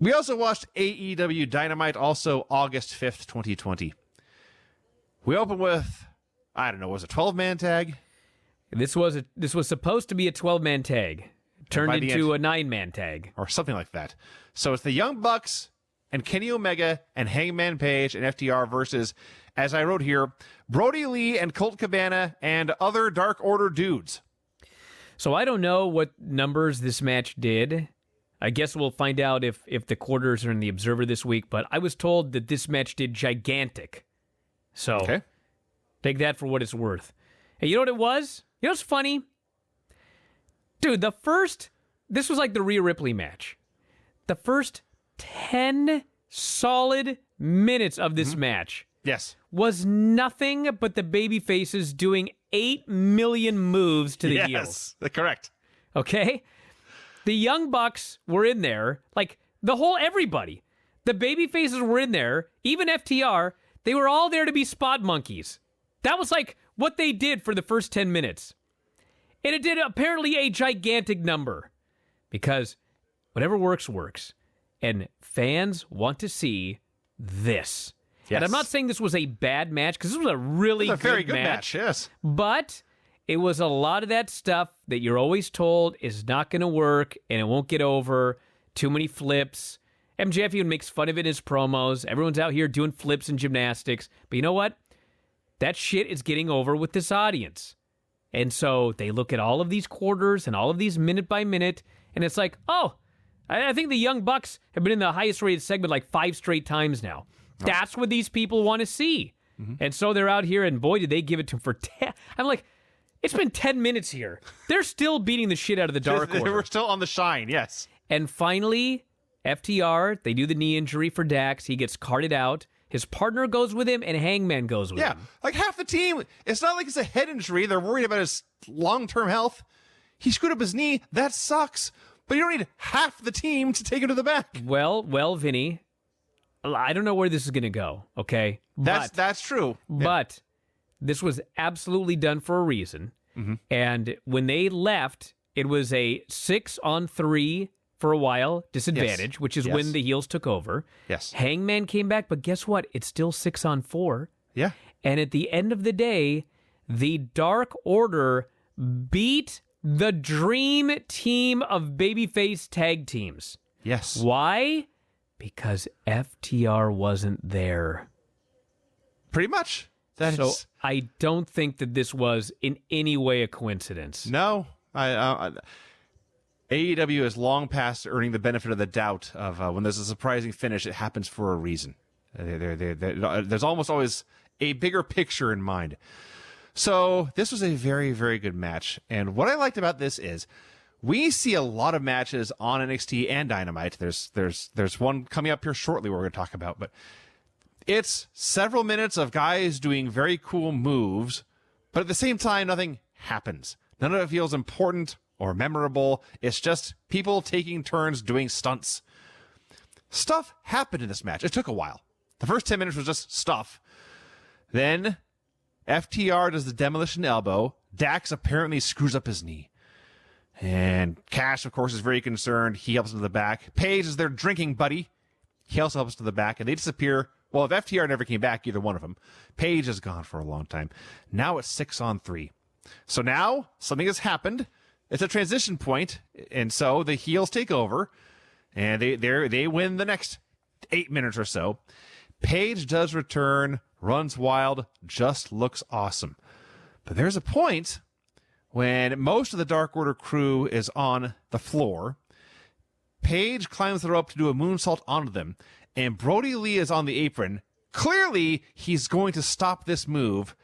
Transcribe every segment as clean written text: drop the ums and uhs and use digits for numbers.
We also watched AEW Dynamite, also August 5th, 2020. We opened with, I don't know, was it a 12-man tag? This was supposed to be a 12-man tag. Turned into a 9-man tag. Or something like that. So it's the Young Bucks and Kenny Omega and Hangman Page and FTR versus, as I wrote here, Brody Lee and Colt Cabana and other Dark Order dudes. So I don't know what numbers this match did. I guess we'll find out if the quarters are in the Observer this week, but I was told that this match did gigantic. So take that for what it's worth. And you know what it was? You know what's funny? Dude, this was like the Rhea Ripley match. The first 10 solid minutes of this match was nothing but the baby faces doing 8 million moves to the heels. Yes, correct. Okay? The Young Bucks were in there, like everybody. The baby faces were in there, even FTR. They were all there to be spot monkeys. That was like what they did for the first 10 minutes. And it did apparently a gigantic number because whatever works, works. And fans want to see this. Yes. And I'm not saying this was a bad match because this was a really very good match. Yes. But it was a lot of that stuff that you're always told is not going to work and it won't get over. Too many flips. MJF even makes fun of it in his promos. Everyone's out here doing flips and gymnastics. But you know what? That shit is getting over with this audience. And so they look at all of these quarters and all of these minute by minute, and it's like, oh, I think the Young Bucks have been in the highest rated segment like 5 straight times now. Oh. That's what these people want to see. Mm-hmm. And so they're out here, and boy, did they give it to him for 10. I'm like, it's been 10 minutes here. They're still beating the shit out of the Dark Order. We're still on the shine, yes. And finally, FTR, they do the knee injury for Dax. He gets carted out. His partner goes with him, and Hangman goes with him. Yeah, like half the team. It's not like it's a head injury. They're worried about his long-term health. He screwed up his knee. That sucks. But you don't need half the team to take him to the back. Well, Vinny, I don't know where this is going to go, okay? That's true. But this was absolutely done for a reason. Mm-hmm. And when they left, it was a 6-on-3 for a while, disadvantage, which is when the heels took over. Yes. Hangman came back, but guess what? It's still 6-on-4. Yeah. And at the end of the day, the Dark Order beat the dream team of babyface tag teams. Yes. Why? Because FTR wasn't there. Pretty much. I don't think that this was in any way a coincidence. No. AEW is long past earning the benefit of the doubt of when there's a surprising finish, it happens for a reason. There's almost always a bigger picture in mind. So this was a very, very good match. And what I liked about this is we see a lot of matches on NXT and Dynamite. There's one coming up here shortly we're going to talk about, but it's several minutes of guys doing very cool moves, but at the same time, nothing happens. None of it feels important or memorable. It's just people taking turns doing stunts. Stuff happened in this match. It took a while. The first 10 minutes was just stuff. Then FTR does the demolition elbow. Dax apparently screws up his knee. And Cash, of course, is very concerned. He helps him to the back. Page is their drinking buddy. He also helps to the back, and they disappear. Well, if FTR never came back, either one of them. Page is gone for a long time. Now it's 6-on-3. So now something has happened. It's a transition point, and so the heels take over, and they win the next 8 minutes or so. Page does return, runs wild, just looks awesome. But there's a point when most of the Dark Order crew is on the floor. Page climbs the rope to do a moonsault onto them, and Brody Lee is on the apron. Clearly, he's going to stop this move,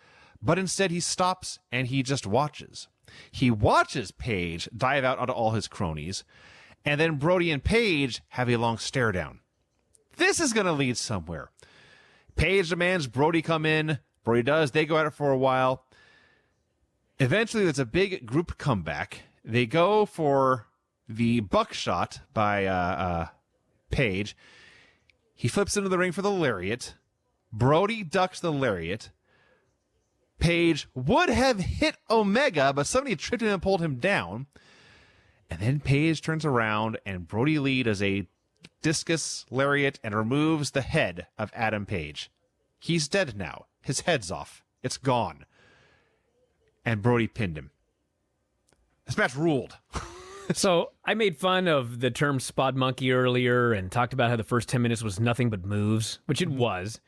but instead he stops and he just watches. He watches Page dive out onto all his cronies, and then Brody and Page have a long stare down. This is going to lead somewhere. Page demands Brody come in. Brody does. They go at it for a while. Eventually, there's a big group comeback. They go for the buckshot by Page. He flips into the ring for the lariat. Brody ducks the lariat. Page would have hit Omega, but somebody tripped him and pulled him down. And then Page turns around, and Brody Lee does a discus lariat and removes the head of Adam Page. He's dead now. His head's off. It's gone. And Brody pinned him. This match ruled. So I made fun of the term spot monkey earlier and talked about how the first 10 minutes was nothing but moves, which it was.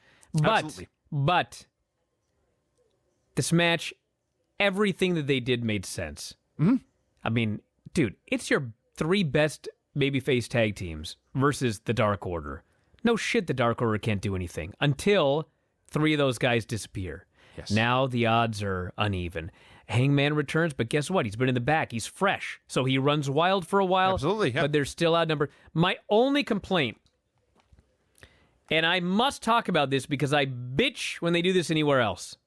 Absolutely. But this match, everything that they did made sense. Mm-hmm. I mean, dude, it's your 3 best babyface tag teams versus the Dark Order. No shit, the Dark Order can't do anything until 3 of those guys disappear. Yes. Now the odds are uneven. Hangman returns, but guess what? He's been in the back. He's fresh. So he runs wild for a while. Absolutely, yeah. But they're still outnumbered. My only complaint, and I must talk about this because I bitch when they do this anywhere else.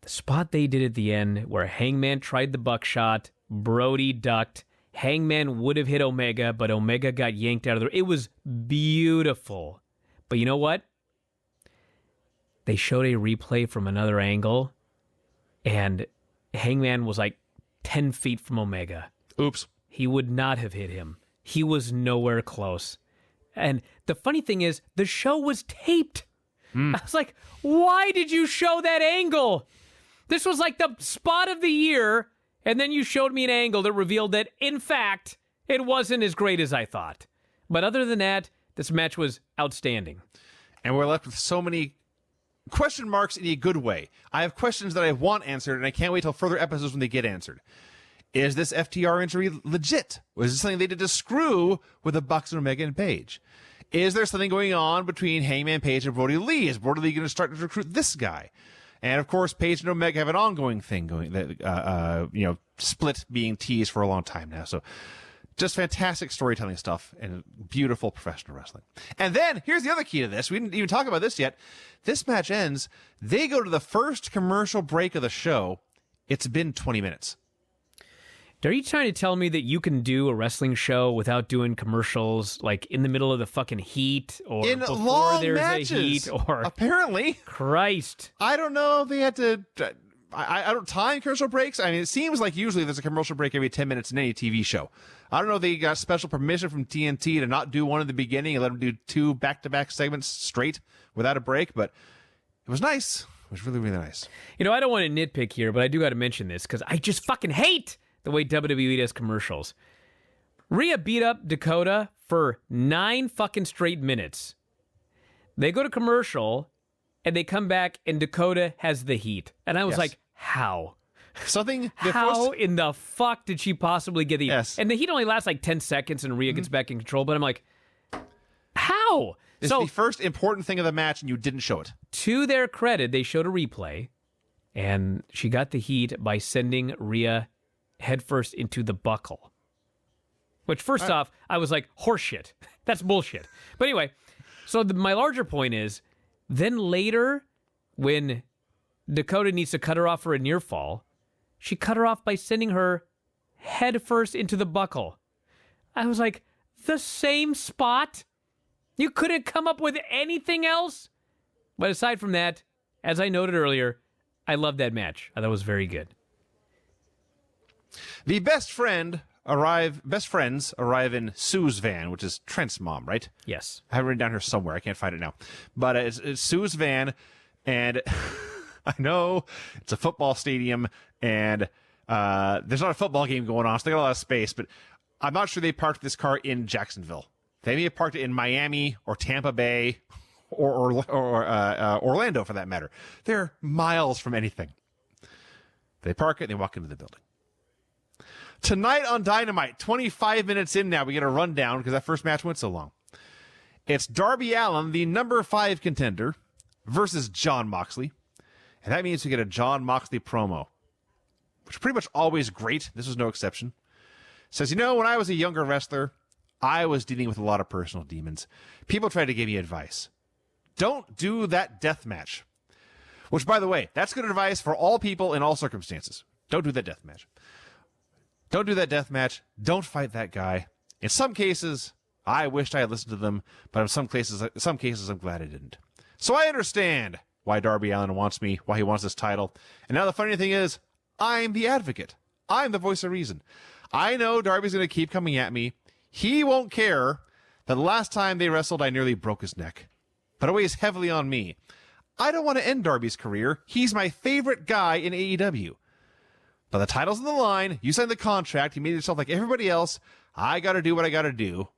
The spot they did at the end where Hangman tried the buckshot, Brody ducked, Hangman would have hit Omega, but Omega got yanked out of the... It was beautiful. But you know what? They showed a replay from another angle, and Hangman was like 10 feet from Omega. Oops. He would not have hit him. He was nowhere close. And the funny thing is, the show was taped. I was like, why did you show that angle? This was like the spot of the year, and then you showed me an angle that revealed that, in fact, it wasn't as great as I thought. But other than that, this match was outstanding. And we're left with so many question marks in a good way. I have questions that I want answered, and I can't wait till further episodes when they get answered. Is this FTR injury legit? Was this something they did to screw with the Bucks and Omega and Page? Is there something going on between Hangman Page and Brody Lee? Is Brody Lee going to start to recruit this guy? And of course, Page and Omega have an ongoing thing going, that split being teased for a long time now. So just fantastic storytelling stuff and beautiful professional wrestling. And then here's the other key to this. We didn't even talk about this yet. This match ends. They go to the first commercial break of the show. It's been 20 minutes. Are you trying to tell me that you can do a wrestling show without doing commercials, like in the middle of the fucking heat, or In before long there's matches, a heat, or apparently. Christ? I don't know if they had to. I don't time commercial breaks. I mean, it seems like usually there's a commercial break every 10 minutes in any TV show. I don't know if they got special permission from TNT to not do one in the beginning and let them do 2 back-to-back segments straight without a break, but it was nice. It was really, really nice. You know, I don't want to nitpick here, but I do got to mention this because I just fucking hate the way WWE does commercials. Rhea beat up Dakota for 9 fucking straight minutes. They go to commercial, and they come back, and Dakota has the heat. And I was Yes. like, how? Something. How in the fuck did she possibly get the heat? Yes. And the heat only lasts like 10 seconds, and Rhea gets back in control. But I'm like, how? It's So the first important thing of the match, and you didn't show it. to their credit, they showed a replay, and she got the heat by sending Rhea headfirst into the buckle. Which, first off, I was like, horseshit. That's bullshit. But anyway, so my larger point is, then later, when Dakota needs to cut her off for a near fall, she cut her off by sending her headfirst into the buckle. I was like, the same spot? You couldn't come up with anything else? But aside from that, as I noted earlier, I loved that match. I thought it was very good. The best friends arrive in Sue's van, which is Trent's mom, right? Yes. I have it written down here somewhere. I can't find it now. But it's Sue's van, and I know it's a football stadium, and there's not a football game going on, so they got a lot of space, but I'm not sure they parked this car in Jacksonville. They may have parked it in Miami or Tampa Bay or Orlando, for that matter. They're miles from anything. They park it, and they walk into the building. Tonight on Dynamite, 25 minutes in now, we get a rundown because that first match went so long. It's Darby Allin, the number 5 contender, versus Jon Moxley. And that means we get a Jon Moxley promo, which is pretty much always great. This was no exception. Says, you know, when I was a younger wrestler, I was dealing with a lot of personal demons. People tried to give me advice. Don't do that death match. Which, by the way, that's good advice for all people in all circumstances. Don't do that death match. Don't do that death match. Don't fight that guy. In some cases, I wished I had listened to them, but in some cases, I'm glad I didn't. So I understand why Darby Allin wants me, why he wants this title. And now the funny thing is, I'm the advocate. I'm the voice of reason. I know Darby's going to keep coming at me. He won't care that that the last time they wrestled, I nearly broke his neck. But it weighs heavily on me. I don't want to end Darby's career. He's my favorite guy in AEW. But the title's on the line. You signed the contract. You made yourself like everybody else. I got to do what I got to do.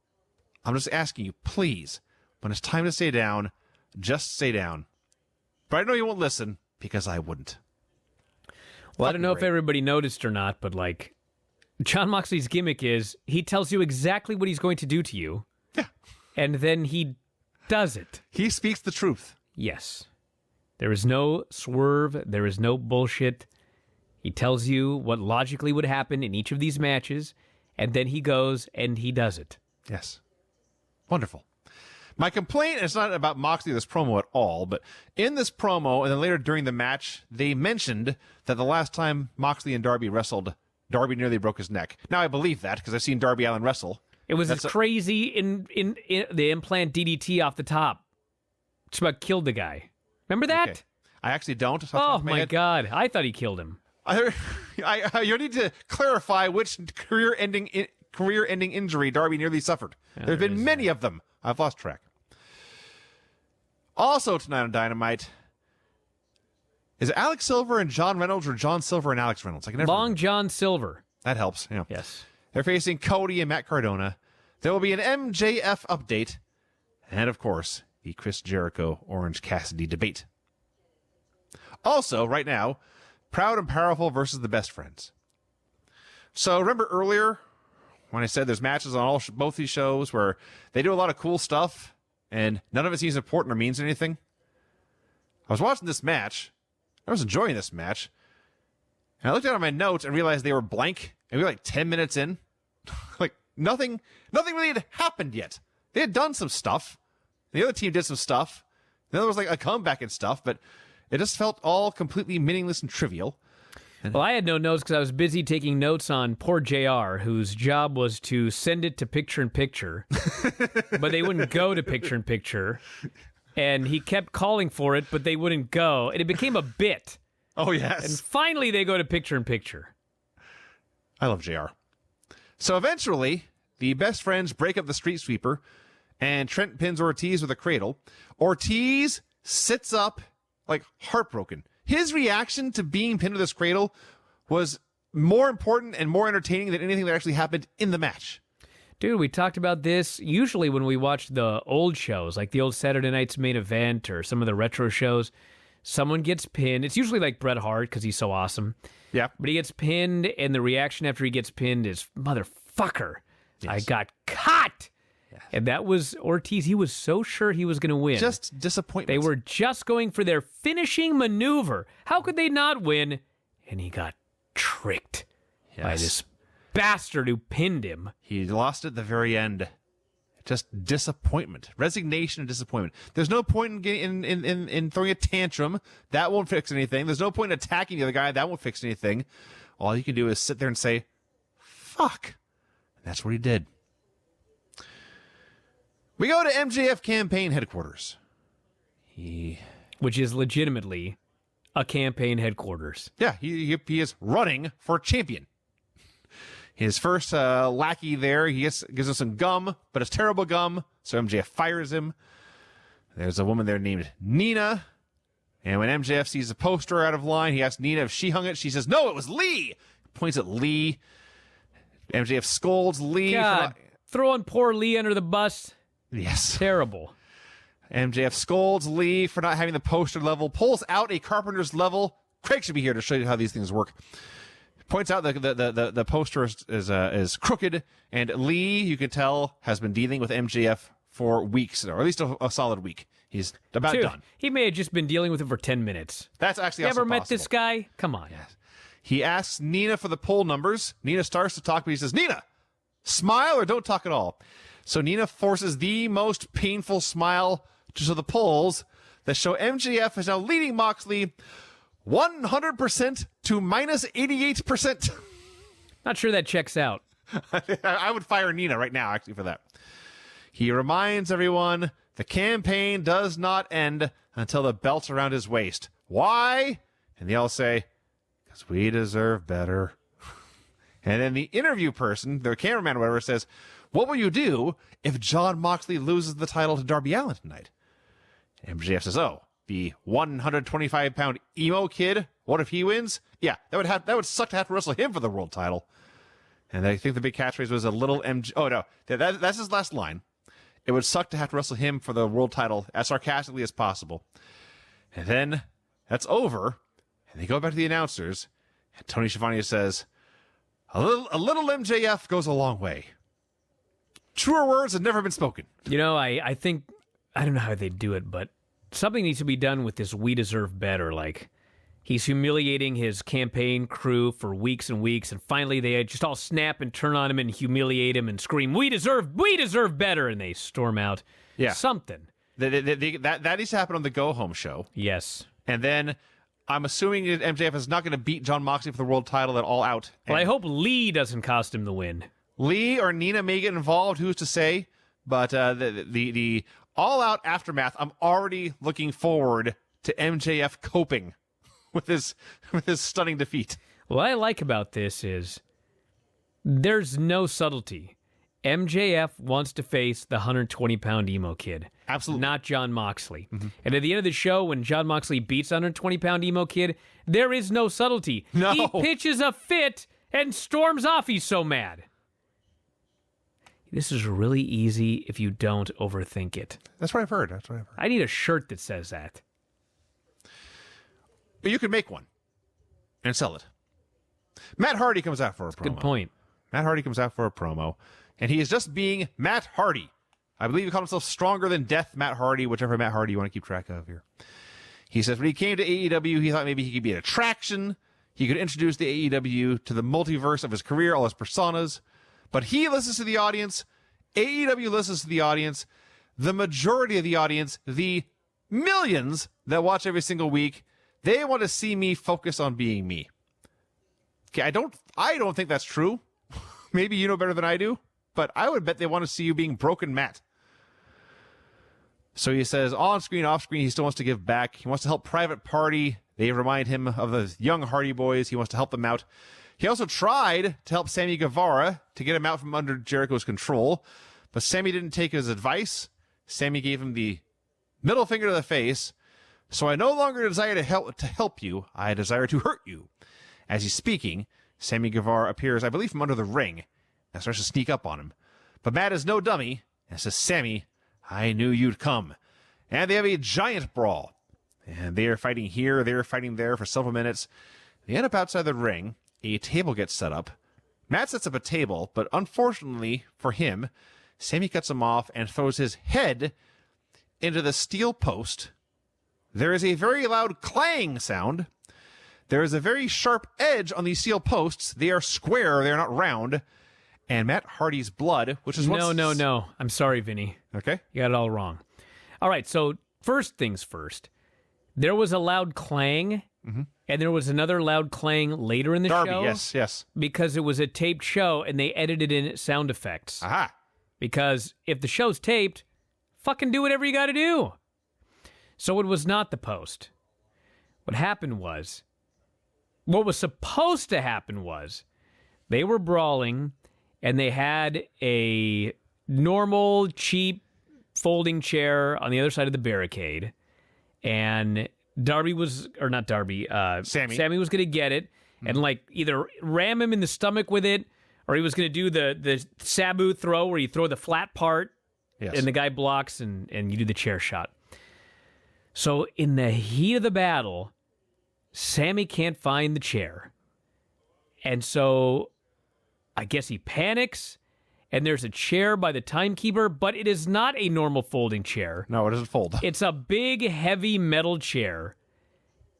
I'm just asking you, please, when it's time to stay down, just stay down. But I know you won't listen, because I wouldn't. Well, I don't know if everybody noticed or not, but like, Jon Moxley's gimmick is he tells you exactly what he's going to do to you. Yeah. And then he does it. He speaks the truth. Yes. There is no swerve. There is no bullshit. He tells you what logically would happen in each of these matches, and then he goes and he does it. Yes. Wonderful. My complaint is not about Moxley this promo at all, but in this promo, and then later during the match, they mentioned that the last time Moxley and Darby wrestled, Darby nearly broke his neck. Now, I believe that, because I've seen Darby Allin wrestle. It was crazy in the implant DDT off the top. It's about killed the guy. Remember that? Okay. I actually don't. Oh, my God. I thought he killed him. You need to clarify which career-ending injury Darby nearly suffered. There have been many of them. I've lost track. Also tonight on Dynamite, is it Alex Silver and John Reynolds or John Silver and Alex Reynolds? I can never Long remember. John Silver. That helps. Yeah. Yes. They're facing Cody and Matt Cardona. There will be an MJF update. And, of course, the Chris Jericho Orange Cassidy debate. Also, right now, Proud and Powerful versus the Best Friends. So, remember earlier when I said there's matches on both these shows where they do a lot of cool stuff and none of it seems important or means anything? I was watching this match. I was enjoying this match. And I looked down at my notes and realized they were blank. And we were like 10 minutes in. Like, nothing really had happened yet. They had done some stuff. The other team did some stuff. Then there was like a comeback and stuff, but it just felt all completely meaningless and trivial. Well, I had no notes because I was busy taking notes on poor JR, whose job was to send it to picture-in-picture, but they wouldn't go to picture-in-picture, and he kept calling for it, but they wouldn't go, and it became a bit. Oh, yes. And finally they go to picture-in-picture. I love JR. So eventually, the Best Friends break up the Street Sweeper, and Trent pins Ortiz with a cradle. Ortiz sits up, like, heartbroken. His reaction to being pinned to this cradle was more important and more entertaining than anything that actually happened in the match. Dude, we talked about this usually when we watch the old shows, like the old Saturday Night's Main Event or some of the retro shows. Someone gets pinned. It's usually like Bret Hart because he's so awesome. Yeah. But he gets pinned, and the reaction after he gets pinned is, motherfucker, yes. I got caught. Yes. And that was Ortiz. He was so sure he was going to win. Just disappointment. They were just going for their finishing maneuver. How could they not win? And he got tricked by this bastard who pinned him. He lost at the very end. Just disappointment, resignation, and disappointment. There's no point in throwing a tantrum. That won't fix anything. There's no point in attacking the other guy. That won't fix anything. All you can do is sit there and say, "Fuck." And that's what he did. We go to MJF campaign headquarters. Which is legitimately a campaign headquarters. Yeah, he is running for champion. His first lackey there, he gives us some gum, but it's terrible gum, so MJF fires him. There's a woman there named Nina, and when MJF sees a poster out of line, he asks Nina if she hung it. She says, "No, it was Lee." Points at Lee. MJF scolds Lee. God, throwing poor Lee under the bus. Yes. Terrible. MJF scolds Lee for not having the poster level, pulls out a carpenter's level. Craig should be here to show you how these things work. Points out the poster is crooked, and Lee, you can tell, has been dealing with MJF for weeks, or at least a solid week. He's about done. He may have just been dealing with it for 10 minutes. That's actually you also ever met possible. this guy? Come on. Yes. He asks Nina for the poll numbers. Nina starts to talk, but he says, "Nina, smile or don't talk at all." So Nina forces the most painful smile to show the polls that show MJF is now leading Moxley 100% to minus 88%. Not sure that checks out. I would fire Nina right now, actually, for that. He reminds everyone the campaign does not end until the belt's around his waist. Why? And they all say, "Because we deserve better." And then the interview person, the cameraman or whatever, says, What will you do if Jon Moxley loses the title to Darby Allin tonight? And MJF says, oh, the 125-pound emo kid, what if he wins? Yeah, that would suck to have to wrestle him for the world title. And I think the big catchphrase was a little MJ. Oh, no, that's his last line. It would suck to have to wrestle him for the world title as sarcastically as possible. And then that's over, and they go back to the announcers, and Tony Schiavone says, a little MJF goes a long way. Truer words have never been spoken. You know, I think, I don't know how they do it, but something needs to be done with this "we deserve better." Like, he's humiliating his campaign crew for weeks and weeks, and finally they just all snap and turn on him and humiliate him and scream, we deserve better, and they storm out. Yeah. Something. That needs to happen on the Go Home show. Yes. And then I'm assuming that MJF is not going to beat Jon Moxley for the world title at All Out. Well, I hope Lee doesn't cost him the win. Lee or Nina may get involved, who's to say? But the All Out aftermath, I'm already looking forward to MJF coping with his stunning defeat. What I like about this is there's no subtlety. MJF wants to face the 120-pound emo kid. Absolutely. Not Jon Moxley. Mm-hmm. And at the end of the show, when Jon Moxley beats 120-pound emo kid, there is no subtlety. No. He pitches a fit and storms off. He's so mad. This is really easy if you don't overthink it. That's what I've heard. I need a shirt that says that. But you could make one and sell it. Matt Hardy comes out for a promo. Good point. Matt Hardy comes out for a promo, and he is just being Matt Hardy. I believe he called himself Stronger Than Death Matt Hardy, whichever Matt Hardy you want to keep track of here. He says when he came to AEW, he thought maybe he could be an attraction. He could introduce the AEW to the multiverse of his career, all his personas. But he listens to the audience. AEW listens to the audience. The majority of the audience, the millions that watch every single week, they want to see me focus on being me. Okay, I don't think that's true. Maybe you know better than I do, but I would bet they want to see you being broken Matt. So he says, on screen, off screen, he still wants to give back. He wants to help Private Party. They remind him of the young Hardy Boys. He wants to help them out. He also tried to help Sammy Guevara to get him out from under Jericho's control, but Sammy didn't take his advice. Sammy gave him the middle finger to the face. So I no longer desire to help you. I desire to hurt you. As he's speaking, Sammy Guevara appears, I believe, from under the ring and starts to sneak up on him. But Matt is no dummy and says, Sammy, I knew you'd come. And they have a giant brawl. And they are fighting here, they are fighting there for several minutes. They end up outside the ring. A table gets set up. Matt sets up a table, but unfortunately for him, Sammy cuts him off and throws his head into the steel post. There is a very loud clang sound. There is a very sharp edge on these steel posts. They are square, they are not round. And Matt Hardy's blood, which is No. I'm sorry, Vinny. Okay. You got it all wrong. All right, so first things first. There was a loud clang, and there was another loud clang later in the Darby, show. yes. Because it was a taped show, and they edited in sound effects. Aha. Because if the show's taped, fucking do whatever you got to do. So it was not the post. What was supposed to happen was they were brawling, and they had a normal, cheap folding chair on the other side of the barricade. And Sammy was going to get it and either ram him in the stomach with it, or he was going to do the Sabu throw where you throw the flat part and the guy blocks and you do the chair shot. So in the heat of the battle, Sammy can't find the chair. And so I guess he panics, and there's a chair by the timekeeper, but it is not a normal folding chair. No, it doesn't fold. It's a big, heavy metal chair,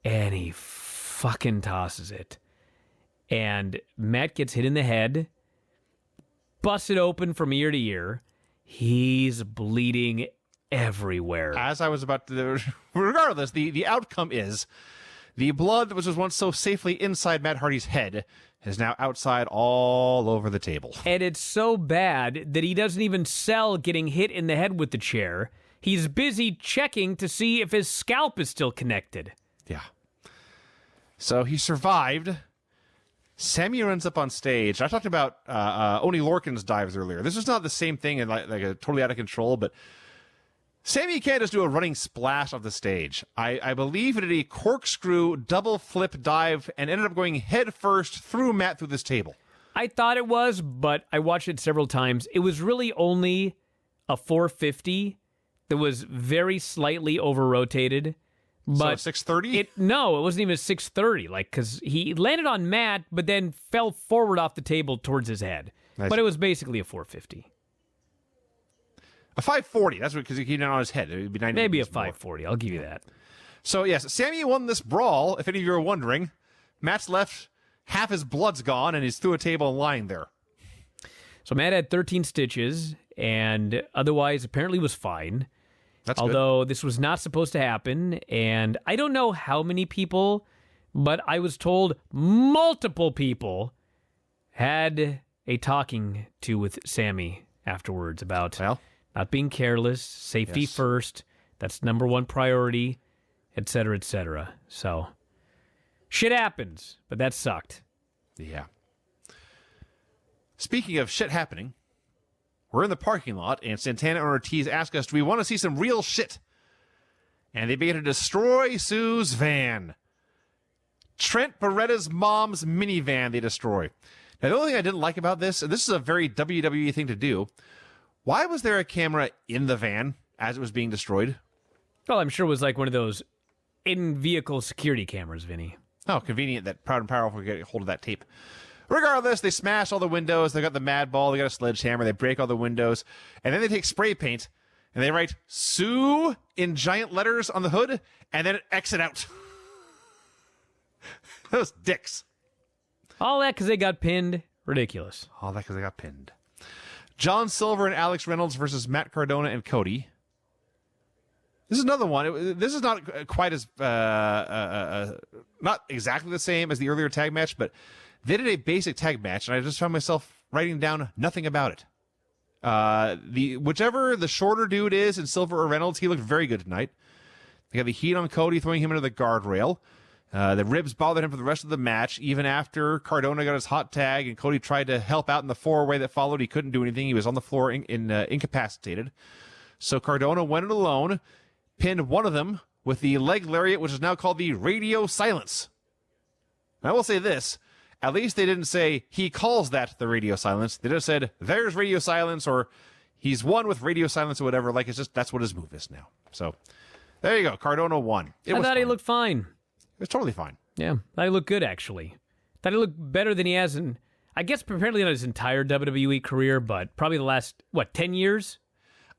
and he fucking tosses it. And Matt gets hit in the head, busted open from ear to ear. He's bleeding everywhere. As I was about to... Regardless, the outcome is the blood that was once so safely inside Matt Hardy's head is now outside all over the table. And it's so bad that he doesn't even sell getting hit in the head with the chair. He's busy checking to see if his scalp is still connected. Yeah. So he survived. Sammy runs up on stage. I talked about Oni Lorcan's dives earlier. This is not the same thing and like a totally out of control, but Sammy can't just do a running splash off the stage. I believe it did a corkscrew double flip dive and ended up going head first through Matt through this table. I thought it was, but I watched it several times. It was really only a 450 that was very slightly over-rotated. But so 630? No, it wasn't even 630, because he landed on Matt, but then fell forward off the table towards his head. Nice. But it was basically a 450. A 540. That's because he did on his head. It would be 90 Maybe a degrees more. 540. I'll give you that. So, yes, Sammy won this brawl, if any of you are wondering. Matt's left, half his blood's gone, and he's through a table and lying there. So Matt had 13 stitches, and otherwise apparently was fine. That's Although good. this was not supposed to happen, and I don't know how many people, but I was told multiple people had a talking to with Sammy afterwards about Well, not being careless, safety yes. first, that's number one priority, et cetera, et cetera. So, shit happens, but that sucked. yeah. Speaking of shit happening, we're in the parking lot, and Santana and Ortiz ask us, do we want to see some real shit? And they begin to destroy Sue's van. Trent Beretta's mom's minivan they destroy. Now, the only thing I didn't like about this, and this is a very WWE thing to do, why was there a camera in the van as it was being destroyed? Well, I'm sure it was like one of those in-vehicle security cameras, Vinny. Oh, convenient that Proud and Powerful could get hold of that tape. Regardless, they smash all the windows. They got the mad ball. They got a sledgehammer. They break all the windows. And then they take spray paint and they write Sue in giant letters on the hood and then exit out. Those dicks. All that because they got pinned. Ridiculous. All that because they got pinned. John Silver and Alex Reynolds versus Matt Cardona and Cody. This is another one. This is not quite as, not exactly the same as the earlier tag match, but they did a basic tag match, and I just found myself writing down nothing about it. Whichever the shorter dude is in Silver or Reynolds, he looked very good tonight. They got the heat on Cody, throwing him into the guardrail. The ribs bothered him for the rest of the match, even after Cardona got his hot tag and Cody tried to help out in the four-way that followed. He couldn't do anything. He was on the floor incapacitated. So Cardona went it alone, pinned one of them with the leg lariat, which is now called the radio silence. And I will say this. At least they didn't say he calls that the radio silence. They just said, there's radio silence, or he's won with radio silence or whatever. Like, it's just, that's what his move is now. So there you go. Cardona won. I thought he looked fine. It was totally fine. Yeah, thought he looked good, actually. Thought he looked better than he has in, I guess, apparently not his entire WWE career, but probably the last, 10 years?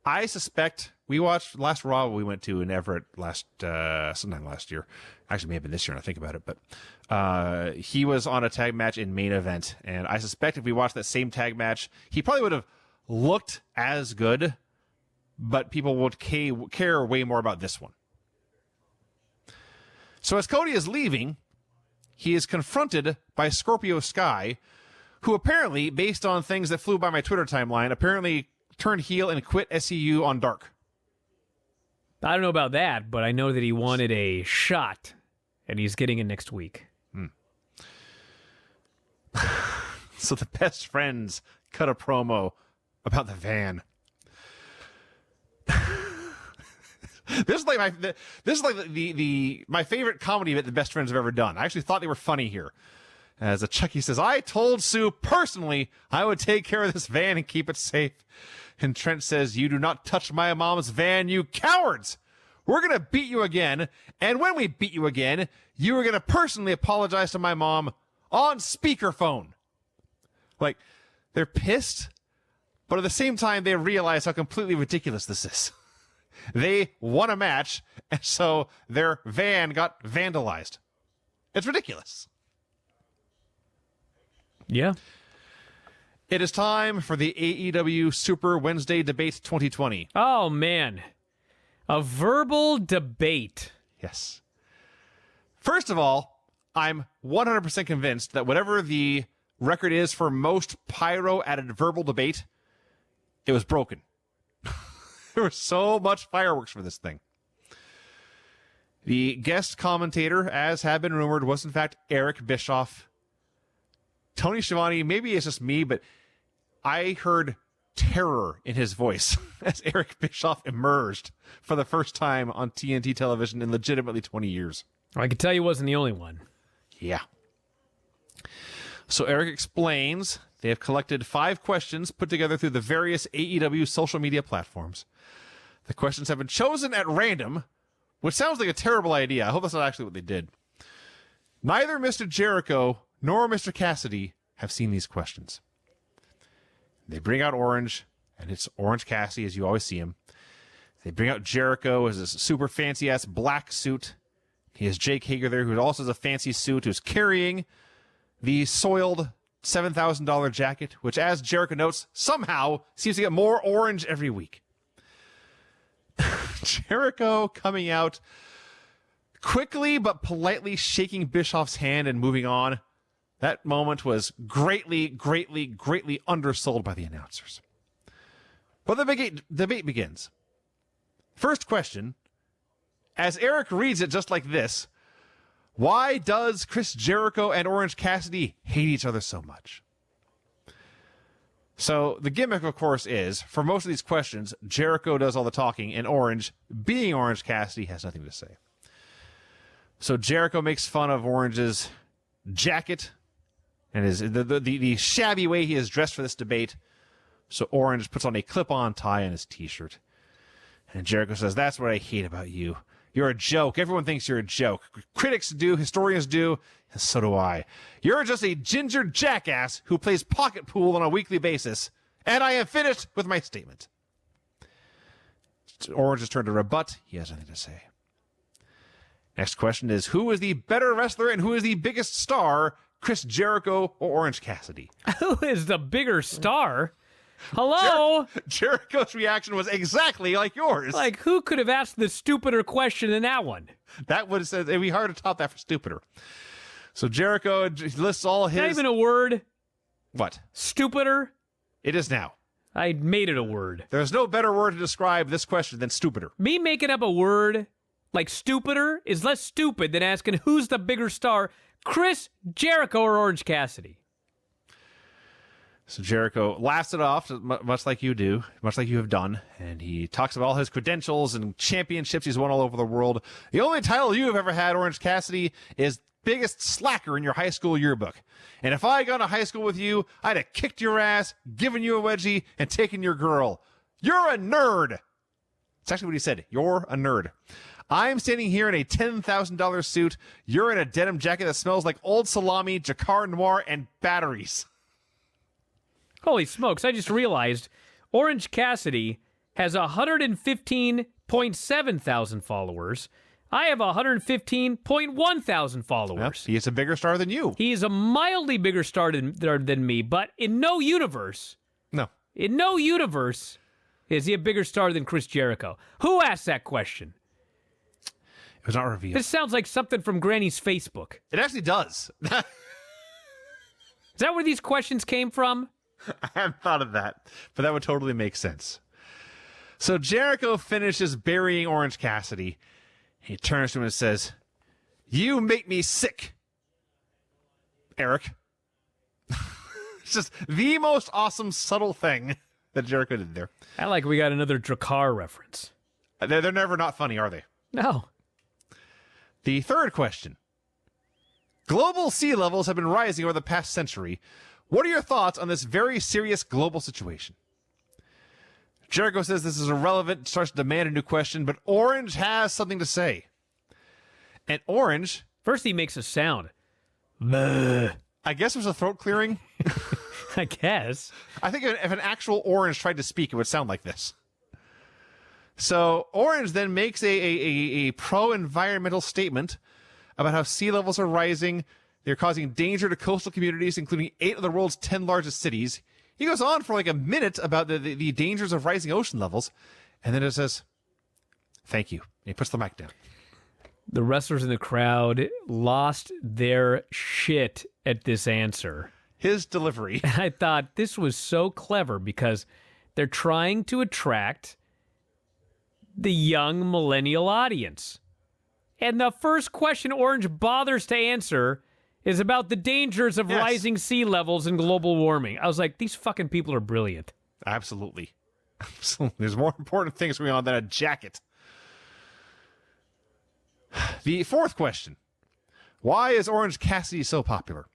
I suspect we watched last Raw we went to in Everett sometime last year. Actually, may have been this year when I think about it, but he was on a tag match in main event, and I suspect if we watched that same tag match, he probably would have looked as good, but people would care way more about this one. So as Cody is leaving, he is confronted by Scorpio Sky, who apparently, based on things that flew by my Twitter timeline, apparently turned heel and quit SCU on Dark. I don't know about that, but I know that he wanted a shot, and he's getting it next week. So the best friends cut a promo about the van. This is like my favorite comedy bit the best friends have ever done. I actually thought they were funny here. As a Chucky says, I told Sue personally I would take care of this van and keep it safe. And Trent says, you do not touch my mom's van, you cowards. We're going to beat you again. And when we beat you again, you are going to personally apologize to my mom on speakerphone. Like, they're pissed, but at the same time, they realize how completely ridiculous this is. They won a match, and so their van got vandalized. It's ridiculous. Yeah. It is time for the AEW Super Wednesday Debate 2020. Oh, man. A verbal debate. Yes. First of all, I'm 100% convinced that whatever the record is for most pyro at a verbal debate, it was broken. There was so much fireworks for this thing. The guest commentator, as had been rumored, was in fact Eric Bischoff. Tony Schiavone, maybe it's just me, but I heard terror in his voice as Eric Bischoff emerged for the first time on TNT television in legitimately 20 years. I can tell you wasn't the only one. Yeah. So Eric explains they have collected 5 questions put together through the various AEW social media platforms. The questions have been chosen at random, which sounds like a terrible idea. I hope that's not actually what they did. Neither Mr. Jericho nor Mr. Cassidy have seen these questions. They bring out Orange, and it's Orange Cassidy, as you always see him. They bring out Jericho as a super fancy-ass black suit. He has Jake Hager there, who also has a fancy suit, who's carrying the soiled $7,000 jacket, which, as Jericho notes, somehow seems to get more orange every week. Jericho coming out quickly but politely shaking Bischoff's hand and moving on. That moment was greatly, greatly, greatly undersold by the announcers. But the debate begins. First question, as Eric reads it just like this, why does Chris Jericho and Orange Cassidy hate each other so much? So the gimmick, of course, is, for most of these questions, Jericho does all the talking, and Orange, being Orange Cassidy, has nothing to say. So Jericho makes fun of Orange's jacket and the shabby way he is dressed for this debate. So Orange puts on a clip-on tie and his t-shirt. And Jericho says, that's what I hate about you. You're a joke. Everyone thinks you're a joke. Critics do, historians do, and so do I. You're just a ginger jackass who plays pocket pool on a weekly basis. And I am finished with my statement. Orange is turned to rebut. He has nothing to say. Next question is, who is the better wrestler and who is the biggest star, Chris Jericho or Orange Cassidy? Who is the bigger star? Hello? Jericho's reaction was exactly like yours. Like, who could have asked the stupider question than that one? That would have said, it'd be hard to top that for stupider. So Jericho lists all his... Not even a word. What? Stupider? It is now. I made it a word. There's no better word to describe this question than stupider. Me making up a word like stupider is less stupid than asking who's the bigger star, Chris Jericho or Orange Cassidy. So Jericho laughs it off, much like you do, much like you have done, and he talks about all his credentials and championships he's won all over the world. The only title you have ever had, Orange Cassidy, is biggest slacker in your high school yearbook. And if I had gone to high school with you, I'd have kicked your ass, given you a wedgie, and taken your girl. You're a nerd. That's actually what he said. You're a nerd. I'm standing here in a $10,000 suit. You're in a denim jacket that smells like old salami, Jacquard Noir, and batteries. Holy smokes, I just realized Orange Cassidy has 115.7 thousand followers. I have 115.1 thousand followers. Well, he is a bigger star than you. He is a mildly bigger star than me, but in no universe is he a bigger star than Chris Jericho. Who asked that question? It was not revealed. This sounds like something from Granny's Facebook. It actually does. Is that where these questions came from? I hadn't thought of that, but that would totally make sense. So Jericho finishes burying Orange Cassidy. He turns to him and says, "You make me sick, Eric." It's just the most awesome, subtle thing that Jericho did there. I like we got another Drakkar reference. They're never not funny, are they? No. The third question. Global sea levels have been rising over the past century. What are your thoughts on this very serious global situation? Jericho says this is irrelevant, starts to demand a new question, but Orange has something to say. And Orange... First he makes a sound. Bleh. I guess it was a throat clearing. I guess. I think if an actual Orange tried to speak, it would sound like this. So Orange then makes a pro-environmental statement about how sea levels are rising. They're causing danger to coastal communities, including 8 of the world's 10 largest cities. He goes on for like a minute about the dangers of rising ocean levels, and then it says, "Thank you." And he puts the mic down. The wrestlers in the crowd lost their shit at this answer. His delivery. I thought this was so clever because they're trying to attract the young millennial audience. And the first question Orange bothers to answer is about the dangers of Yes. rising sea levels and global warming. I was like, these fucking people are brilliant. Absolutely. Absolutely. There's more important things going on than a jacket. The fourth question. Why is Orange Cassidy so popular?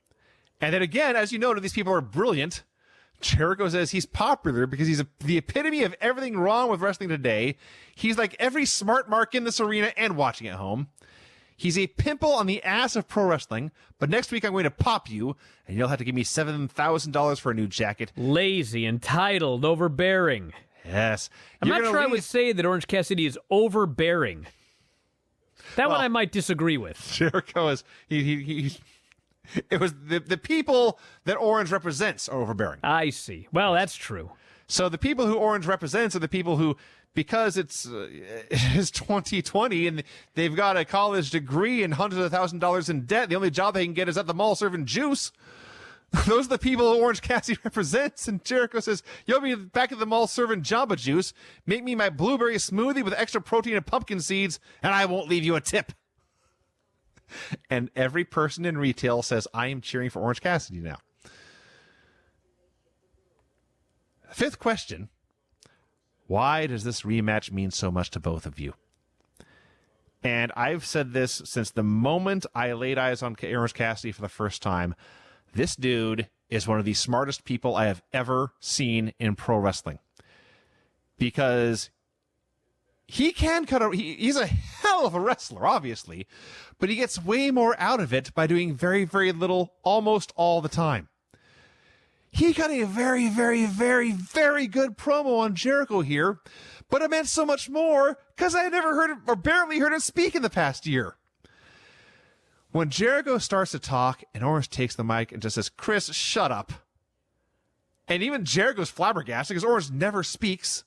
And then again, as you noted, these people are brilliant. Jericho says he's popular because he's the epitome of everything wrong with wrestling today. He's like every smart mark in this arena and watching at home. He's a pimple on the ass of pro wrestling, but next week I'm going to pop you, and you'll have to give me $7,000 for a new jacket. Lazy, entitled, overbearing. Yes. I'm You're not gonna sure I leave- would say that Orange Cassidy is overbearing. That one I might disagree with. Jericho is he it was the people that Orange represents are overbearing. I see. Well, that's true. So the people who Orange represents are the people who, because it's 2020 and they've got a college degree and hundreds of $1,000s in debt, the only job they can get is at the mall serving juice. Those are the people who Orange Cassidy represents. And Jericho says, you'll be back at the mall serving Jamba Juice. Make me my blueberry smoothie with extra protein and pumpkin seeds, and I won't leave you a tip. And every person in retail says, I am cheering for Orange Cassidy now. Fifth question. Why does this rematch mean so much to both of you? And I've said this since the moment I laid eyes on Orange Cassidy for the first time. This dude is one of the smartest people I have ever seen in pro wrestling. Because he can he's a hell of a wrestler, obviously, but he gets way more out of it by doing very, very little almost all the time. He got a very, very, very, very good promo on Jericho here, but it meant so much more because I never heard or barely heard him speak in the past year. When Jericho starts to talk and Orange takes the mic and just says, Chris, shut up. And even Jericho's flabbergasted because Orange never speaks.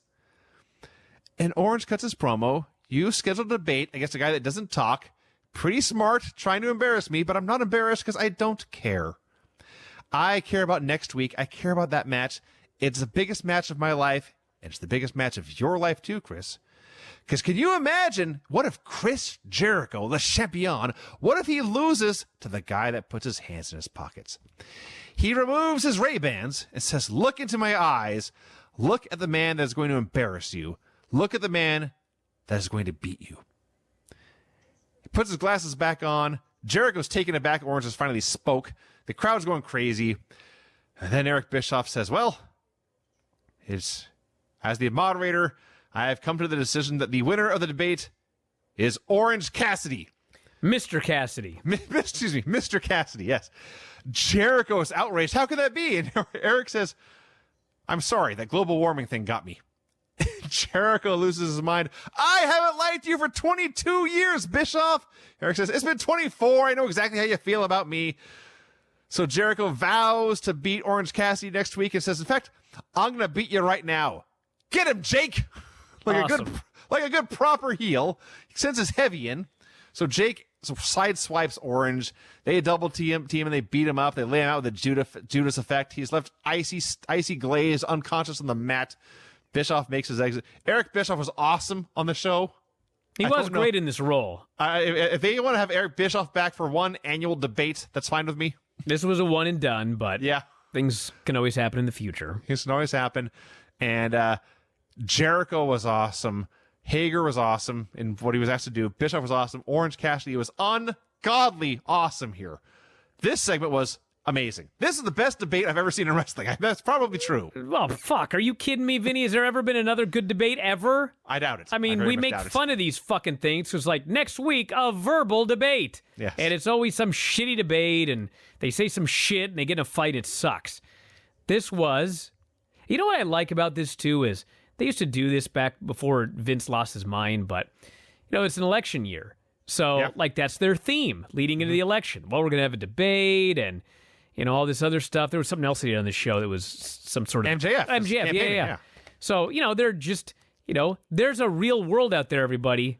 And Orange cuts his promo. You scheduled a debate against a guy that doesn't talk. Pretty smart, trying to embarrass me, but I'm not embarrassed because I don't care. I care about next week. I care about that match. It's the biggest match of my life, and it's the biggest match of your life too, Chris. Because can you imagine, what if Chris Jericho, the champion, what if he loses to the guy that puts his hands in his pockets? He removes his Ray-Bans and says, look into my eyes. Look at the man that is going to embarrass you. Look at the man that is going to beat you. He puts his glasses back on. Jericho's taken aback. Orange has finally spoke. The crowd's going crazy. And then Eric Bischoff says, well, as the moderator, I have come to the decision that the winner of the debate is Orange Cassidy. Mr. Cassidy. Excuse me, Mr. Cassidy, yes. Jericho is outraged. How could that be? And Eric says, I'm sorry, that global warming thing got me. Jericho loses his mind. I haven't lied to you for 22 years, Bischoff. Eric says, it's been 24. I know exactly how you feel about me. So Jericho vows to beat Orange Cassidy next week and says, in fact, I'm going to beat you right now. Get him, Jake. Awesome. Like a good proper heel. He sends his heavy in. So Jake sideswipes Orange. They double team and they beat him up. They lay him out with a Judas effect. He's left icy glaze, unconscious on the mat. Bischoff makes his exit. Eric Bischoff was awesome on the show. He was great in this role. If they want to have Eric Bischoff back for one annual debate, that's fine with me. This was a one and done, but Yeah. things can always happen in the future. This can always happen. And Jericho was awesome. Hager was awesome in what he was asked to do. Bischoff was awesome. Orange Cassidy was ungodly awesome here. This segment was amazing. This is the best debate I've ever seen in wrestling. That's probably true. Oh, fuck. Are you kidding me, Vinny? Has there ever been another good debate ever? I doubt it. I mean, very we much make doubt it. fun of these fucking things because, like, next week, a verbal debate. Yes. And it's always some shitty debate, and they say some shit, and they get in a fight. It sucks. This was... You know what I like about this, too, is they used to do this back before Vince lost his mind, but, you know, it's an election year. So, Yeah. like, that's their theme leading into the election. Well, we're going to have a debate, and... You know, all this other stuff. There was something else he did on the show that was some sort of... MJF. MJF, Campaign, yeah. So, you know, they're just, you know, there's a real world out there, everybody.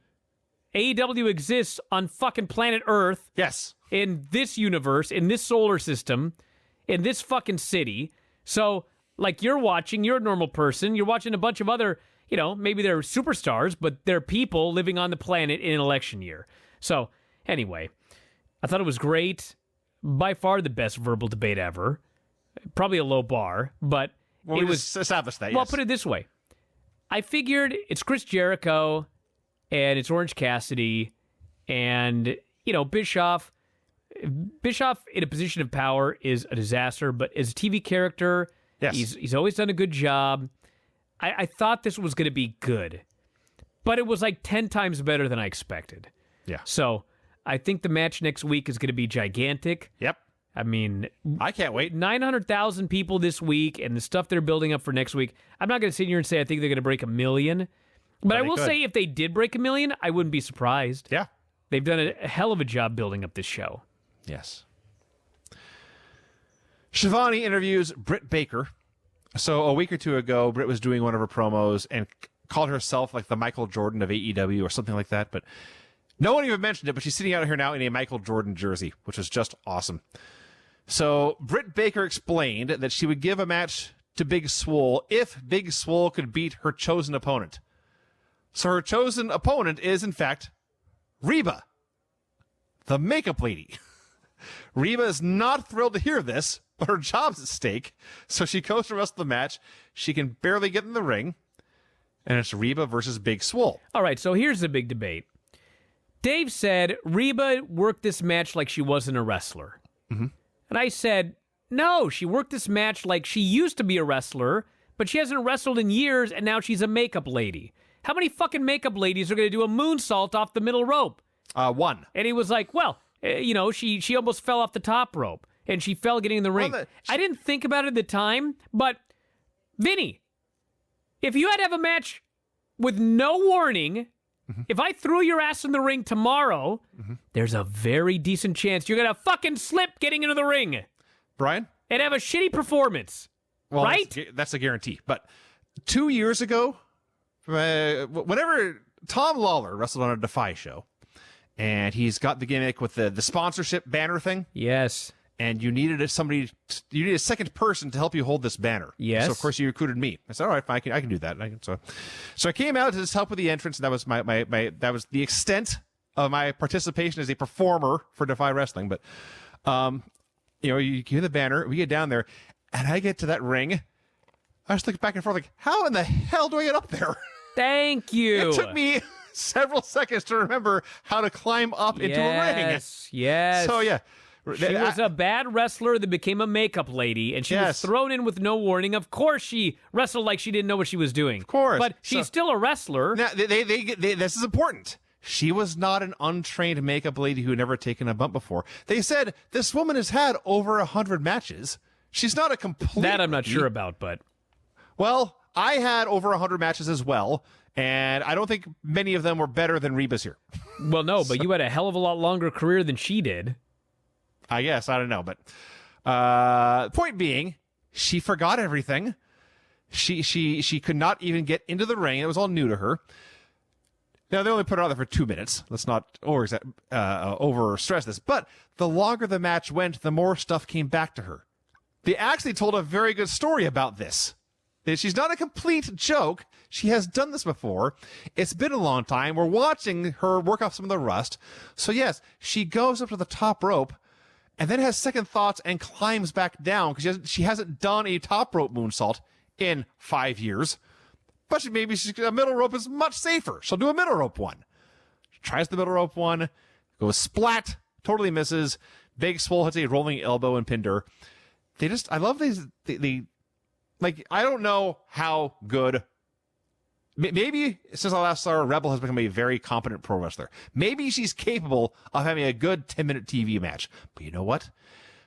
AEW exists on fucking planet Earth, Yes. in this universe, in this solar system, in this fucking city. So, like, you're a normal person, you're watching a bunch of other, you know, maybe they're superstars, but they're people living on the planet in an election year. So, anyway, I thought it was great. by far the best verbal debate ever. Probably a low bar, but Well, it we was. just established that. Well, Yes. put it this way. I figured it's Chris Jericho and it's Orange Cassidy and, Bischoff. Bischoff in a position of power is a disaster, but as a TV character, Yes. he's always done a good job. I thought this was going to be good, but it was like 10 times better than I expected. Yeah. So I think the match next week is going to be gigantic. Yep. I mean, I can't wait. 900,000 people this week and the stuff they're building up for next week. I'm not going to sit here and say I think they're going to break 1 million, but I they will could. say if they did break 1 million, I wouldn't be surprised. Yeah. They've done a hell of a job building up this show. Yes. Shivani interviews Britt Baker. So a week or two ago, Britt was doing one of her promos and called herself like the Michael Jordan of AEW or something like that. But no one even mentioned it, but she's sitting out here now in a Michael Jordan jersey, which is just awesome. So Britt Baker explained that she would give a match to Big Swole if Big Swole could beat her chosen opponent. So her chosen opponent is, in fact, Reba, the makeup lady. Reba is not thrilled to hear this, but her job's at stake, so she goes to wrestle the match. She can barely get in the ring, and it's Reba versus Big Swole. All right, so here's the big debate. Dave said Reba worked this match like she wasn't a wrestler. Mm-hmm. And I said, no, she worked this match like she used to be a wrestler, but she hasn't wrestled in years, and now she's a makeup lady. How many fucking makeup ladies are going to do a moonsault off the middle rope? One. And he was like, well, she almost fell off the top rope, and she fell getting in the ring. I didn't think about it at the time, but Vinny, if you had to have a match with no warning, if I threw your ass in the ring tomorrow, there's a very decent chance you're going to fucking slip getting into the ring Brian? and have a shitty performance. Well, right? That's a guarantee. But 2 years ago, whenever Tom Lawler wrestled on a Defy show, and he's got the gimmick with the sponsorship banner thing, Yes. and you needed you need a second person to help you hold this banner. Yes. So of course you recruited me. I said, all right, fine, I can do that. So I came out to just help with the entrance, and that was that was the extent of my participation as a performer for Defy Wrestling. But you give the banner, we get down there, and I get to that ring. I was looking back and forth like, how in the hell do I get up there? Thank you. It took me several seconds to remember how to climb up into a ring. Yes. So yeah. She was a bad wrestler that became a makeup lady, and she was Yes. thrown in with no warning. Of course, she wrestled like she didn't know what she was doing. Of course. But she's still a wrestler. Now, this is important. She was not an untrained makeup lady who had never taken a bump before. They said this woman has had over 100 matches. She's not a complete. That I'm not sure about, but Well, I had over 100 matches as well, and I don't think many of them were better than Reba's here. well, no, but you had a hell of a lot longer career than she did. I guess, I don't know, but point being, she forgot everything. She could not even get into the ring. It was all new to her. Now, they only put her out there for 2 minutes. Let's not over-stress this. But the longer the match went, the more stuff came back to her. They actually told a very good story about this. She's not a complete joke. She has done this before. It's been a long time. We're watching her work off some of the rust. So, yes, she goes up to the top rope and then has second thoughts and climbs back down because she hasn't done a top rope moonsault in 5 years. But maybe a middle rope is much safer. She'll do a middle rope one. She tries the middle rope one, goes splat, totally misses. Big Swole hits a rolling elbow and pinned her. I love these. I don't know how good. Maybe since I last saw her, Rebel has become a very competent pro wrestler. Maybe she's capable of having a good 10-minute TV match. But you know what?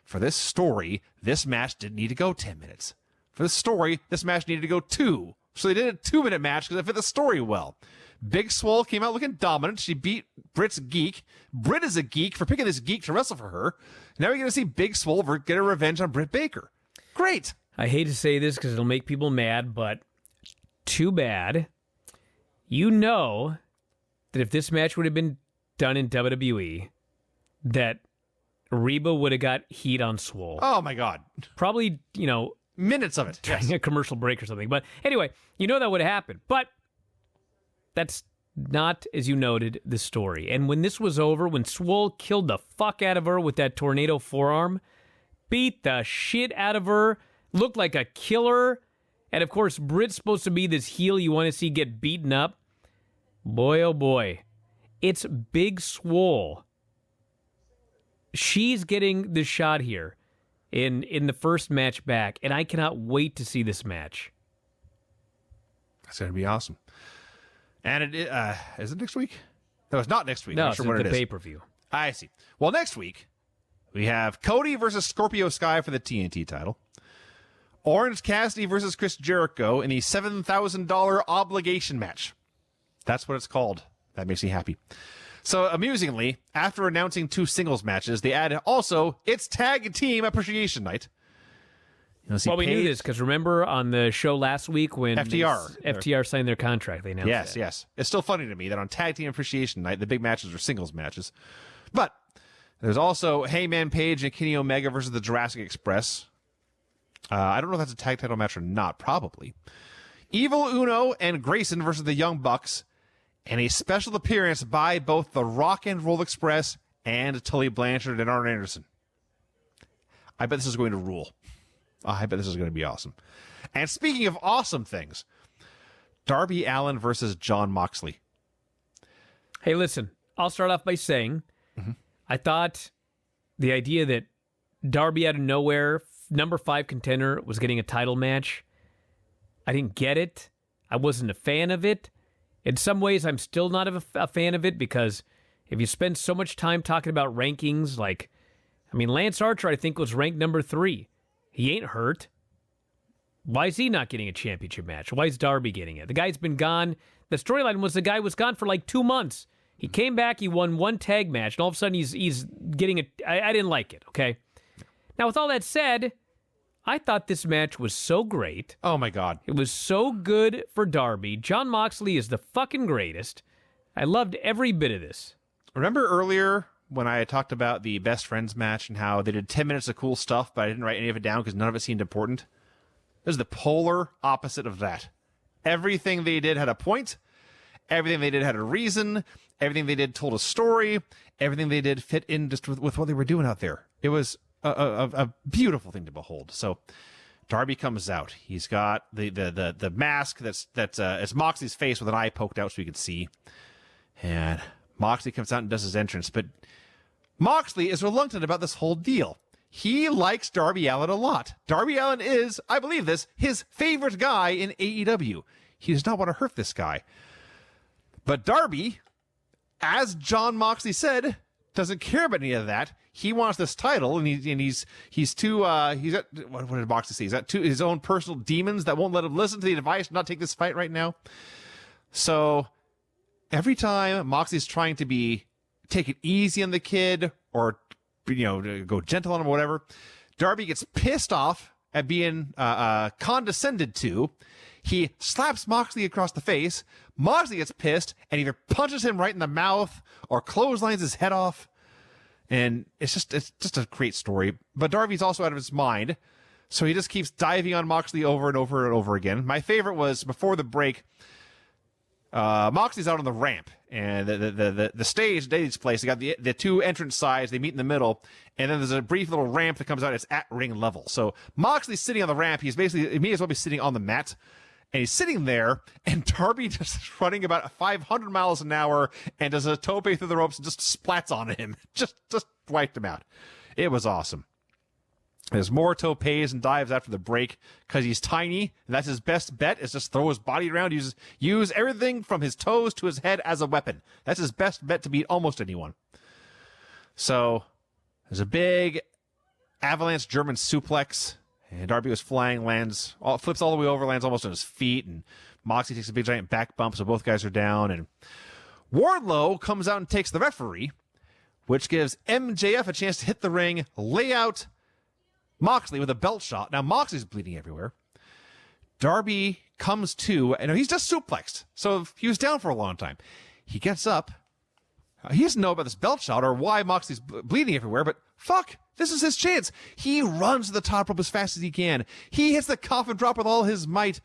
For this story, this match didn't need to go 10 minutes. For this story, this match needed to go 2. So they did a 2-minute match because it fit the story well. Big Swole came out looking dominant. She beat Britt's geek. Britt is a geek for picking this geek to wrestle for her. Now we're going to see Big Swole get her revenge on Britt Baker. Great. I hate to say this because it'll make people mad, but too bad. You know that if this match would have been done in WWE, that Reba would have got heat on Swole. Oh, my God. Probably, Minutes of it. Yes. a commercial break or something. But anyway, that would have happened. But that's not, as you noted, the story. And when this was over, when Swole killed the fuck out of her with that tornado forearm, beat the shit out of her, looked like a killer, and of course, Britt's supposed to be this heel you want to see get beaten up. Boy, oh boy. It's Big Swole. She's getting the shot here in the first match back, and I cannot wait to see this match. It's going to be awesome. And is it next week? No, it's not next week. No, I'm sure it's when the it is. pay-per-view. I see. Well, next week, we have Cody versus Scorpio Sky for the TNT title. Orange Cassidy versus Chris Jericho in the $7,000 obligation match. That's what it's called. That makes me happy. So, amusingly, after announcing 2 singles matches, they add also, it's Tag Team Appreciation Night. Well, we knew this because remember on the show last week when FTR signed their contract, they announced Yes, that. yes. It's still funny to me that on Tag Team Appreciation Night, the big matches are singles matches. But there's also Hangman Page and Kenny Omega versus the Jurassic Express. I don't know if that's a tag title match or not. Probably. Evil Uno and Grayson versus the Young Bucks. And a special appearance by both the Rock and Roll Express and Tully Blanchard and Arn Anderson. I bet this is going to rule. I bet this is going to be awesome. And speaking of awesome things, Darby Allin versus Jon Moxley. Hey, listen, I'll start off by saying I thought the idea that Darby out of nowhere, number 5 contender, was getting a title match, I didn't get it. I wasn't a fan of it. In some ways, I'm still not a fan of it because if you spend so much time talking about rankings, like, I mean, Lance Archer, I think, was ranked number 3. He ain't hurt. Why is he not getting a championship match? Why is Darby getting it? The guy's been gone. The storyline was the guy was gone for like 2 months. He came back, he won 1 tag match, and all of a sudden he's getting it. I didn't like it, okay? Now, with all that said, I thought this match was so great. Oh, my God. It was so good for Darby. Jon Moxley is the fucking greatest. I loved every bit of this. Remember earlier when I talked about the Best Friends match and how they did 10 minutes of cool stuff, but I didn't write any of it down because none of it seemed important? This is the polar opposite of that. Everything they did had a point. Everything they did had a reason. Everything they did told a story. Everything they did fit in just with what they were doing out there. It was a beautiful thing to behold. So Darby comes out. He's got the mask that's it's Moxley's face with an eye poked out so you can see. And Moxley comes out and does his entrance. But Moxley is reluctant about this whole deal. He likes Darby Allin a lot. Darby Allin is, I believe this, his favorite guy in AEW. He does not want to hurt this guy. But Darby, as Jon Moxley said, doesn't care about any of that. He wants this title, and he's too he's got, what did Moxley say? He's got his own personal demons that won't let him listen to the advice, not take this fight right now. So every time Moxley's trying to take it easy on the kid or go gentle on him or whatever, Darby gets pissed off at being condescended to. He slaps Moxley across the face. Moxley gets pissed and either punches him right in the mouth or clotheslines his head off. And it's just a great story. But Darby's also out of his mind, so he just keeps diving on Moxley over and over and over again. My favorite was before the break. Moxley's out on the ramp, and the stage takes place. They got the 2 entrance sides. They meet in the middle, and then there's a brief little ramp that comes out. It's at ring level. So Moxley's sitting on the ramp. He may as well be sitting on the mat. And he's sitting there, and Darby just running about 500 miles an hour and does a tope through the ropes and just splats on him. Just wiped him out. It was awesome. There's more topes and dives after the break because he's tiny, and that's his best bet is just throw his body around, use everything from his toes to his head as a weapon. That's his best bet to beat almost anyone. So there's a big avalanche German suplex. And Darby was flying, flips all the way over, lands almost on his feet, and Moxley takes a big giant back bump, so both guys are down. And Wardlow comes out and takes the referee, which gives MJF a chance to hit the ring, lay out Moxley with a belt shot. Now Moxley's bleeding everywhere. Darby comes to, and he's just suplexed, so he was down for a long time. He gets up. He doesn't know about this belt shot or why Moxley's bleeding everywhere, but fuck, this is his chance. He runs to the top rope as fast as he can. He hits the coffin drop with all his might,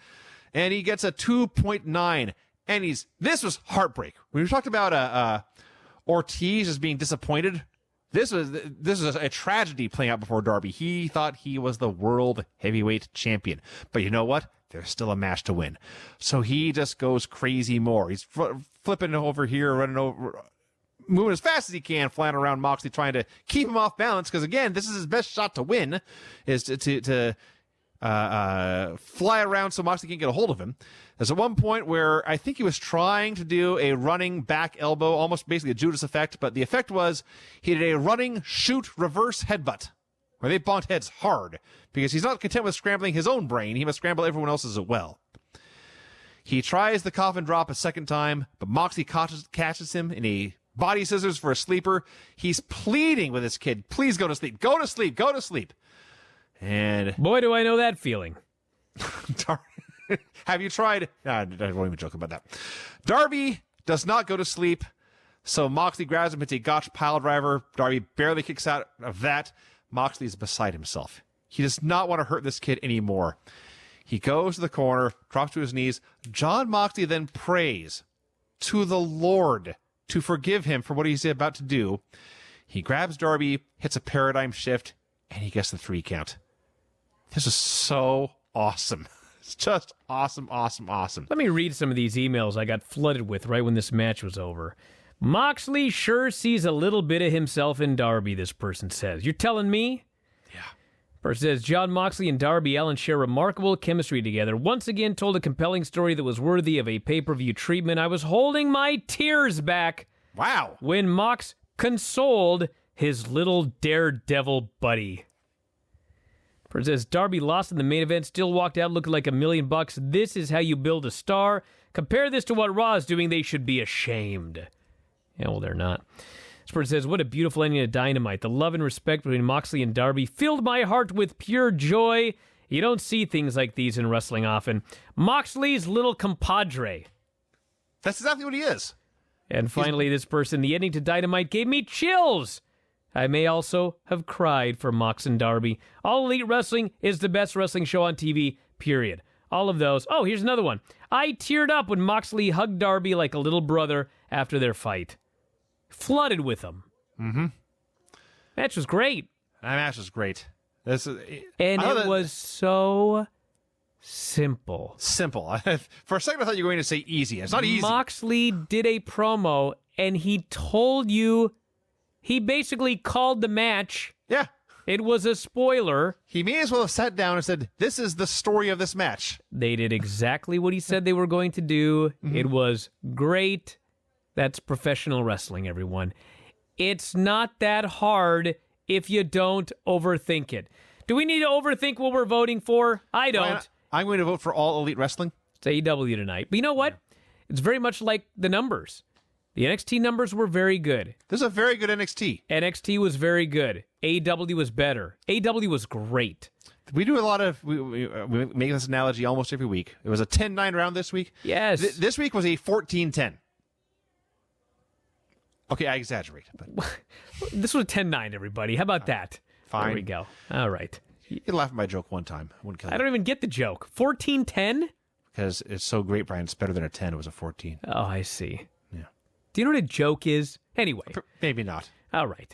and he gets a 2.9. And this was heartbreak. When we talked about Ortiz as being disappointed, this was a tragedy playing out before Darby. He thought he was the world heavyweight champion. But you know what? There's still a match to win. So he just goes crazy more. He's flipping over here, running over, moving as fast as he can, flying around Moxley, trying to keep him off balance. Because again, this is his best shot to win, is to fly around so Moxley can't get a hold of him. There's at one point where I think he was trying to do a running back elbow, almost basically a Judas effect, but the effect was he did a running shoot reverse headbutt, where they bonked heads hard, because he's not content with scrambling his own brain, he must scramble everyone else's as well. He tries the coffin drop a second time, but Moxley catches him in a body scissors for a sleeper. He's pleading with his kid, please go to sleep, go to sleep, go to sleep. And boy, do I know that feeling. Have you tried? I won't even joke about that. Darby does not go to sleep, so Moxley grabs him, hits a gotch pile driver. Darby barely kicks out of that. Moxley is beside himself. He does not want to hurt this kid anymore. He goes to the corner, drops to his knees. Jon Moxley then prays to the Lord to forgive him for what he's about to do. He grabs Darby, hits a paradigm shift, and he gets the 3 count. This is so awesome. It's just awesome, awesome, awesome. Let me read some of these emails I got flooded with right when this match was over. Moxley sure sees a little bit of himself in Darby, this person says. You're telling me? Yeah. Person says, Jon Moxley and Darby Allin share remarkable chemistry together. Once again told a compelling story that was worthy of a pay-per-view treatment. I was holding my tears back. Wow. When Mox consoled his little daredevil buddy. It says, Darby lost in the main event, still walked out looking like $1 million. This is how you build a star. Compare this to what Raw is doing. They should be ashamed. Yeah, well, they're not. This person says, what a beautiful ending to Dynamite. The love and respect between Moxley and Darby filled my heart with pure joy. You don't see things like these in wrestling often. Moxley's little compadre. That's exactly what he is. And finally, this person, the ending to Dynamite gave me chills. I may also have cried for Mox and Darby. All Elite Wrestling is the best wrestling show on TV, period. All of those. Oh, here's another one. I teared up when Moxley hugged Darby like a little brother after their fight. Flooded with them. Mm-hmm. Match was great. That match was great. And it was so simple. Simple. For a second, I thought you were going to say easy. It's not easy. Moxley did a promo, and he told you... He basically called the match. Yeah. It was a spoiler. He may as well have sat down and said, this is the story of this match. They did exactly what he said they were going to do. Mm-hmm. It was great. That's professional wrestling, everyone. It's not that hard if you don't overthink it. Do we need to overthink what we're voting for? I don't. I'm going to vote for All Elite Wrestling. It's AEW tonight. But you know what? It's very much like the numbers. The NXT numbers were very good. This is a very good NXT. NXT was very good. AEW was better. AEW was great. We do a lot of, we make this analogy almost every week. It was a 10-9 round this week. Yes. This week was a 14-10. Okay, I exaggerate. But this was a 10-9, everybody. How about that? Fine. There we go. All right. You can laugh at my joke one time. I don't even get the joke. 14-10? Because it's so great, Brian. It's better than a 10. It was a 14. Oh, I see. Yeah. Do you know what a joke is? Anyway. Maybe not. All right.